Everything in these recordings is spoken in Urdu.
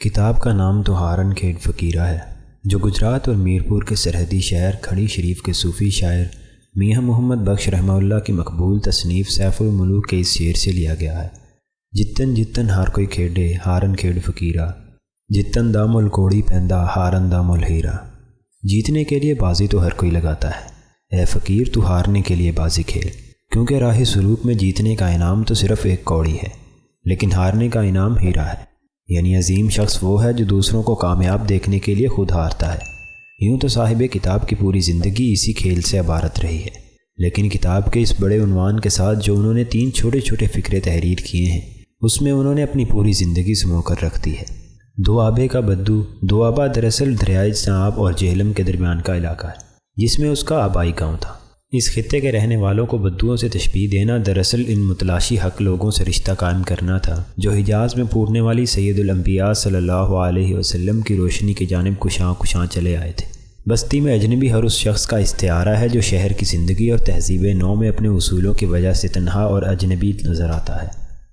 کتاب کا نام تو ہارن کھیڑ فقیرہ ہے، جو گجرات اور میرپور کے سرحدی شہر کھڑی شریف کے صوفی شاعر میاں محمد بخش رحمہ اللہ کی مقبول تصنیف سیف الملوک کے اس شعر سے لیا گیا ہے۔ جتن جتن ہار کوئی کھیڑے ہارن کھیڑ فقیرہ، جتن دا مل کوڑی پیندا ہارن دا مل ہیرا۔ جیتنے کے لیے بازی تو ہر کوئی لگاتا ہے، اے فقیر تو ہارنے کے لیے بازی کھیل، کیونکہ راہ سلوک میں جیتنے کا انعام تو صرف ایک کوڑی ہے، لیکن ہارنے کا انعام ہیرا ہے۔ یعنی عظیم شخص وہ ہے جو دوسروں کو کامیاب دیکھنے کے لیے خود ہارتا ہے۔ یوں تو صاحب کتاب کی پوری زندگی اسی کھیل سے عبارت رہی ہے، لیکن کتاب کے اس بڑے عنوان کے ساتھ جو انہوں نے 3 چھوٹے چھوٹے فقرے تحریر کیے ہیں، اس میں انہوں نے اپنی پوری زندگی سمو کر رکھ دی ہے۔ دوآبے کا بدو، دوآبہ دراصل دریائے چناب اور جہلم کے درمیان کا علاقہ ہے، جس میں اس کا آبائی گاؤں تھا۔ اس خطے کے رہنے والوں کو بدوؤں سے تشبیہ دینا دراصل ان متلاشی حق لوگوں سے رشتہ قائم کرنا تھا، جو حجاز میں پھوٹنے والی سید الانبیاء صلی اللہ علیہ وسلم کی روشنی کی جانب کشاں کشاں چلے آئے تھے۔ بستی میں اجنبی ہر اس شخص کا استعارہ ہے جو شہر کی زندگی اور تہذیب نو میں اپنے اصولوں کی وجہ سے تنہا اور اجنبی نظر آتا ہے۔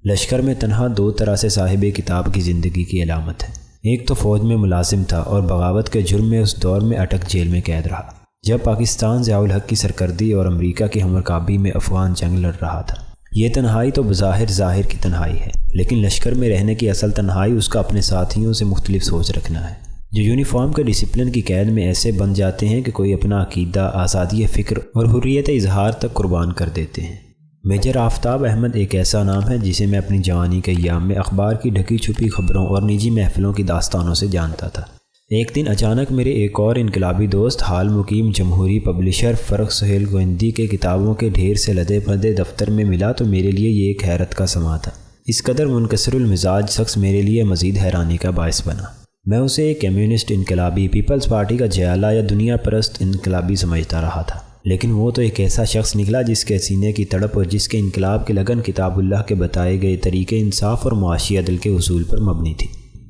لشکر میں تنہا 2 طرح سے صاحب کتاب کی زندگی کی علامت ہے۔ ایک تو فوج میں ملازم تھا اور بغاوت کے جرم میں اس دور میں اٹک جیل میں قید رہا، جب پاکستان ضیاء الحق کی سرکردی اور امریکا کی ہمرکابی میں افغان جنگ لڑ رہا تھا۔ یہ تنہائی تو بظاہر ظاہر کی تنہائی ہے، لیکن لشکر میں رہنے کی اصل تنہائی اس کا اپنے ساتھیوں سے مختلف سوچ رکھنا ہے، جو یونیفارم کے ڈسپلن کی قید میں ایسے بن جاتے ہیں کہ کوئی اپنا عقیدہ، آزادی فکر اور حریت اظہار تک قربان کر دیتے ہیں۔ میجر آفتاب احمد ایک ایسا نام ہے جسے میں اپنی جوانی کے ایام میں اخبار کی ڈھکی چھپی خبروں اور نجی محفلوں کی داستانوں سے جانتا تھا۔ ایک دن اچانک میرے ایک اور انقلابی دوست حال مقیم جمہوری پبلشر فرق سہیل گوئندی کے کتابوں کے ڈھیر سے لدے پھدے دفتر میں ملا تو میرے لیے یہ ایک حیرت کا سما تھا۔ اس قدر منکسر المزاج شخص میرے لیے مزید حیرانی کا باعث بنا۔ میں اسے ایک کمیونسٹ انقلابی، پیپلز پارٹی کا جیالہ یا دنیا پرست انقلابی سمجھتا رہا تھا، لیکن وہ تو ایک ایسا شخص نکلا جس کے سینے کی تڑپ اور جس کے انقلاب کی لگن کتاب اللہ کے بتائے گئے طریقے انصاف اور معاشی عدل کے اصول پر مبنی تھی۔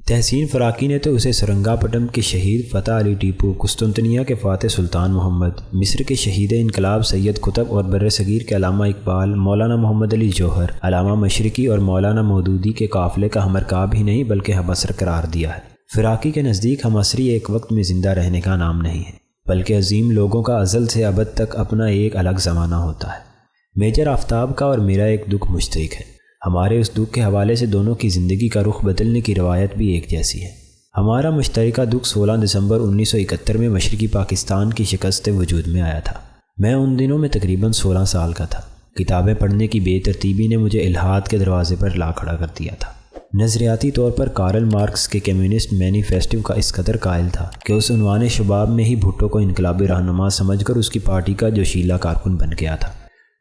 تحسین فراقی نے تو اسے سرنگا پٹم کے شہید فتح علی ٹیپو، قسطنطنیہ کے فاتح سلطان محمد، مصر کے شہید انقلاب سید قطب اور برصغیر کے علامہ اقبال، مولانا محمد علی جوہر، علامہ مشرقی اور مولانا مودودی کے قافلے کا ہمرکاب ہی نہیں بلکہ ہمعصر قرار دیا ہے۔ فراقی کے نزدیک ہمعصری ایک وقت میں زندہ رہنے کا نام نہیں ہے، بلکہ عظیم لوگوں کا ازل سے ابد تک اپنا ایک الگ زمانہ ہوتا ہے۔ میجر آفتاب کا اور میرا ایک دکھ مشترک ہے۔ ہمارے اس دکھ کے حوالے سے دونوں کی زندگی کا رخ بدلنے کی روایت بھی ایک جیسی ہے۔ ہمارا مشترکہ دکھ 16 دسمبر 1971 میں مشرقی پاکستان کی شکست وجود میں آیا تھا۔ میں ان دنوں میں تقریباً 16 سال کا تھا۔ کتابیں پڑھنے کی بے ترتیبی نے مجھے الحاد کے دروازے پر لا کھڑا کر دیا تھا۔ نظریاتی طور پر کارل مارکس کے کمیونسٹ مینیفیسٹو کا اس قدر قائل تھا کہ اس عنوان شباب میں ہی بھٹو کو انقلابی رہنما سمجھ کر اس کی پارٹی کا جوشیلا کارکن بن گیا تھا۔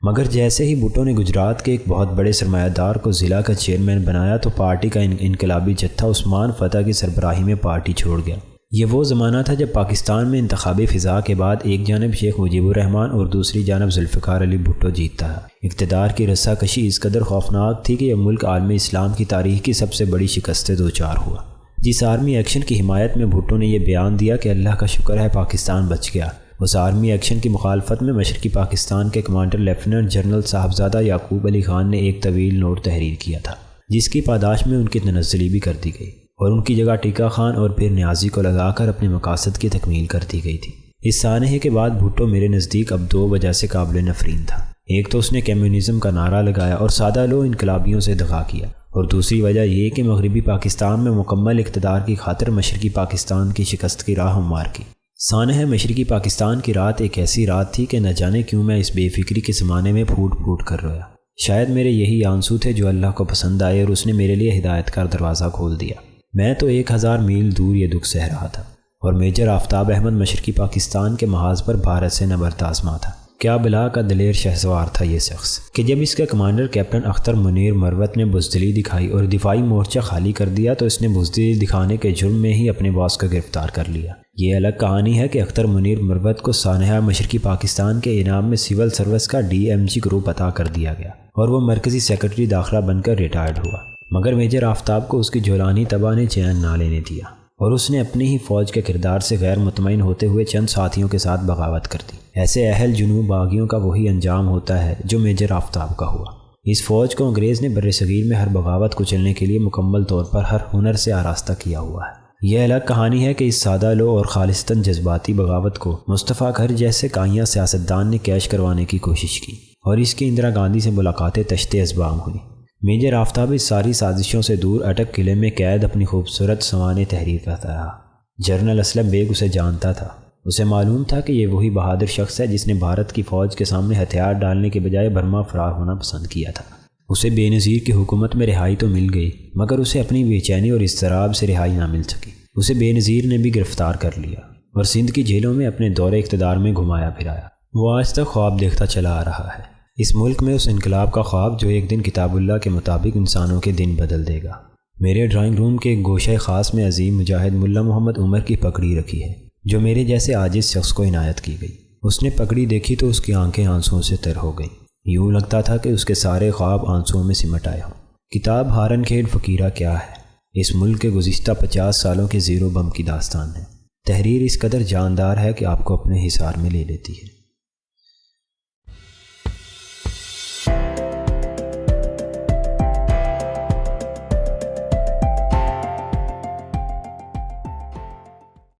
مگر جیسے ہی بھٹو نے گجرات کے ایک بہت بڑے سرمایہ دار کو ضلع کا چیئرمین بنایا تو پارٹی کا انقلابی جتھا عثمان فتح کی سربراہی میں پارٹی چھوڑ گیا۔ یہ وہ زمانہ تھا جب پاکستان میں انتخابی فضا کے بعد ایک جانب شیخ مجیب الرحمان اور دوسری جانب ذوالفقار علی بھٹو جیتتا ہے۔ اقتدار کی رسا کشی اس قدر خوفناک تھی کہ یہ ملک عالم اسلام کی تاریخ کی سب سے بڑی شکست دوچار ہوا۔ جس آرمی ایکشن کی حمایت میں بھٹو نے یہ بیان دیا کہ اللہ کا شکر ہے پاکستان بچ گیا، اس آرمی ایکشن کی مخالفت میں مشرقی پاکستان کے کمانڈر لیفٹیننٹ جنرل صاحبزادہ یعقوب علی خان نے ایک طویل نوٹ تحریر کیا تھا، جس کی پاداش میں ان کی تنزلی بھی کر دی گئی اور ان کی جگہ ٹیکا خان اور پھر نیازی کو لگا کر اپنے مقاصد کی تکمیل کر دی گئی تھی۔ اس سانحے کے بعد بھٹو میرے نزدیک اب 2 وجہ سے قابل نفرین تھا۔ ایک تو اس نے کمیونزم کا نعرہ لگایا اور سادہ لو انقلابیوں سے دغا کیا، اور دوسری وجہ یہ کہ مغربی پاکستان میں مکمل اقتدار کی خاطر مشرقی پاکستان کی شکست کی راہ ہموار کی۔ سانحہ مشرقی پاکستان کی رات ایک ایسی رات تھی کہ نہ جانے کیوں میں اس بے فکری کے زمانے میں پھوٹ پھوٹ کر رویا۔ شاید میرے یہی آنسو تھے جو اللہ کو پسند آئے اور اس نے میرے لیے ہدایت کا دروازہ کھول دیا۔ میں تو 1000 میل دور یہ دکھ سہ رہا تھا، اور میجر آفتاب احمد مشرقی پاکستان کے محاذ پر بھارت سے نبرتازما تھا۔ کیا بلا کا دلیر شہسوار تھا یہ شخص کہ جب اس کے کمانڈر کیپٹن اختر منیر مروت نے بزدلی دکھائی اور دفاعی مورچہ خالی کر دیا تو اس نے بزدلی دکھانے کے جرم میں ہی اپنے باس کو گرفتار کر لیا۔ یہ الگ کہانی ہے کہ اختر منیر مروت کو سانحہ مشرقی پاکستان کے انعام میں سول سروس کا DMG گروپ عطا کر دیا گیا اور وہ مرکزی سیکرٹری داخلہ بن کر ریٹائرڈ ہوا، مگر میجر آفتاب کو اس کی جولانی تباہ نے چین نہ لینے دیا اور اس نے اپنی ہی فوج کے کردار سے غیر مطمئن ہوتے ہوئے چند ساتھیوں کے ساتھ بغاوت کر دی۔ ایسے اہل جنوب باغیوں کا وہی انجام ہوتا ہے جو میجر آفتاب کا ہوا۔ اس فوج کو انگریز نے بر صغیر میں ہر بغاوت کو چلنے کے لیے مکمل طور پر ہر ہنر سے آراستہ کیا ہوا ہے۔ یہ الگ کہانی ہے کہ اس سادہ لو اور خالصتاً جذباتی بغاوت کو مصطفیٰ گھر جیسے کائیاں سیاستدان نے کیش کروانے کی کوشش کی اور اس کی اندرا گاندھی سے ملاقاتیں تشتے ازبام ہوئی۔ میجر آفتاب اس ساری سازشوں سے دور اٹک قلعے میں قید اپنی خوبصورت سوانح تحریر کرتا رہا۔ جنرل اسلم بیگ اسے جانتا تھا۔ اسے معلوم تھا کہ یہ وہی بہادر شخص ہے جس نے بھارت کی فوج کے سامنے ہتھیار ڈالنے کے بجائے برما فرار ہونا پسند کیا تھا۔ اسے بے نظیر کی حکومت میں رہائی تو مل گئی، مگر اسے اپنی بے چینی اور اضطراب سے رہائی نہ مل سکی۔ اسے بے نظیر نے بھی گرفتار کر لیا اور سندھ کی جیلوں میں اپنے دور اقتدار میں گھمایا پھرایا۔ وہ آج تک خواب دیکھتا چلا آ رہا ہے، اس ملک میں اس انقلاب کا خواب جو ایک دن کتاب اللہ کے مطابق انسانوں کے دن بدل دے گا۔ میرے ڈرائنگ روم کے ایک گوشہ خاص میں عظیم مجاہد ملا محمد عمر کی پگڑی رکھی ہے، جو میرے جیسے عاجز شخص کو عنایت کی گئی۔ اس نے پگڑی دیکھی تو اس کی آنکھیں آنسوؤں سے تر ہو گئیں، یوں لگتا تھا کہ اس کے سارے خواب آنسوؤں میں سمٹ آئے ہوں۔ کتاب ہارن کھیڑ فقیرہ کیا ہے؟ اس ملک کے گزشتہ 50 سالوں کے زیر و بم کی داستان ہے۔ تحریر اس قدر جاندار ہے کہ آپ کو اپنے حصار میں لے لیتی ہے۔